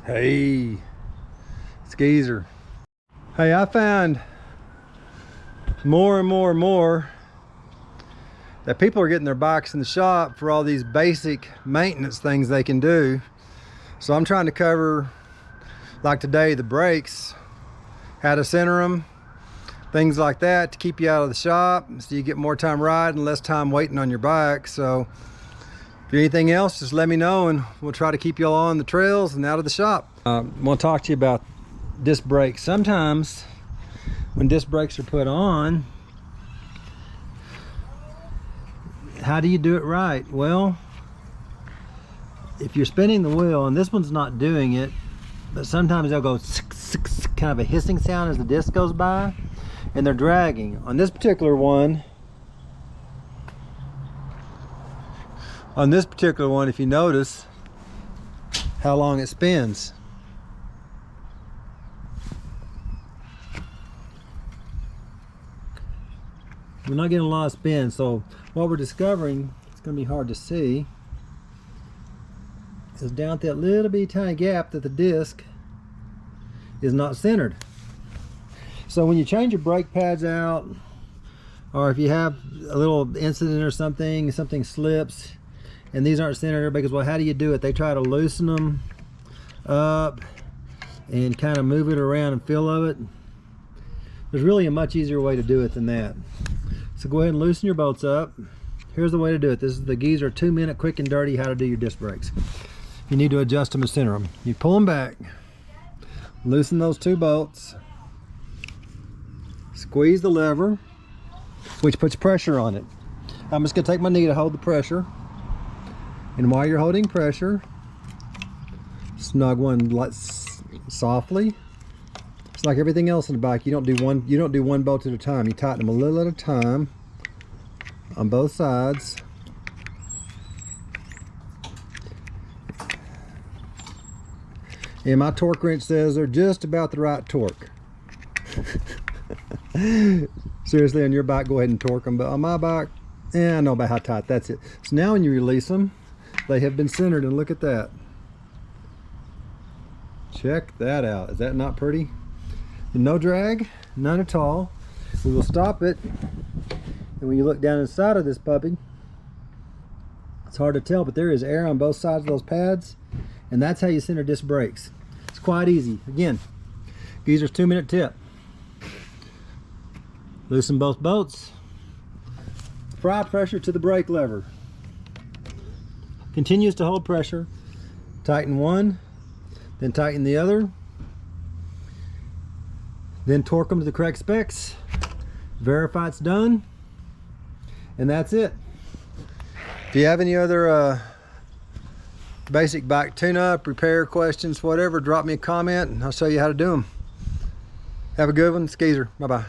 Hey, Skeezer. Hey, I found more and more that people are getting their bikes in the shop for all these basic maintenance things they can do. So I'm trying to cover, like today, the brakes, how to center them, things like that to keep you out of the shop so you get more time riding, less time waiting on your bike. So if you're anything else, just let me know and we'll try to keep you all on the trails and out of the shop. I want to talk to you about disc brakes. Sometimes when disc brakes are put on, how do you do it right? Well, if you're spinning the wheel, and this one's not doing it, but sometimes they'll go kind of a hissing sound as the disc goes by, and they're dragging. On this particular one, if you notice how long it spins. We're not getting a lot of spin, so what we're discovering, it's going to be hard to see, is down at that little bitty tiny gap that the disc is not centered. So when you change your brake pads out, or if you have a little incident or something slips and these aren't centered, everybody goes, well, how do you do it? They try to loosen them up and kind of move it around and feel of it. There's really a much easier way to do it than that. So go ahead and loosen your bolts up. Here's the way to do it. This is the Geezer 2-minute quick and dirty how to do your disc brakes. You need to adjust them and center them. You pull them back, loosen those 2 bolts, squeeze the lever, which puts pressure on it. I'm just going to take my knee to hold the pressure, and while you're holding pressure, snug one softly. It's like everything else in the bike. You don't do one bolt at a time. You tighten them a little at a time on both sides. And my torque wrench says they're just about the right torque. Seriously, on your bike, go ahead and torque them. But on my bike, I know about how tight. That's it. So now when you release them, they have been centered, and look at that. Check that out. Is that not pretty? No drag, none at all. We will stop it, and when you look down inside of this puppy, it's hard to tell, but there is air on both sides of those pads, and that's how you center disc brakes. It's quite easy. Again, Geezer's 2-minute tip. Loosen both bolts, apply pressure to the brake lever, continues to hold pressure, tighten one, then tighten the other, then torque them to the correct specs, verify it's done, and that's it. If you have any other basic bike tune-up, repair questions, whatever, drop me a comment and I'll show you how to do them. Have a good one. Skeezer. Bye-bye.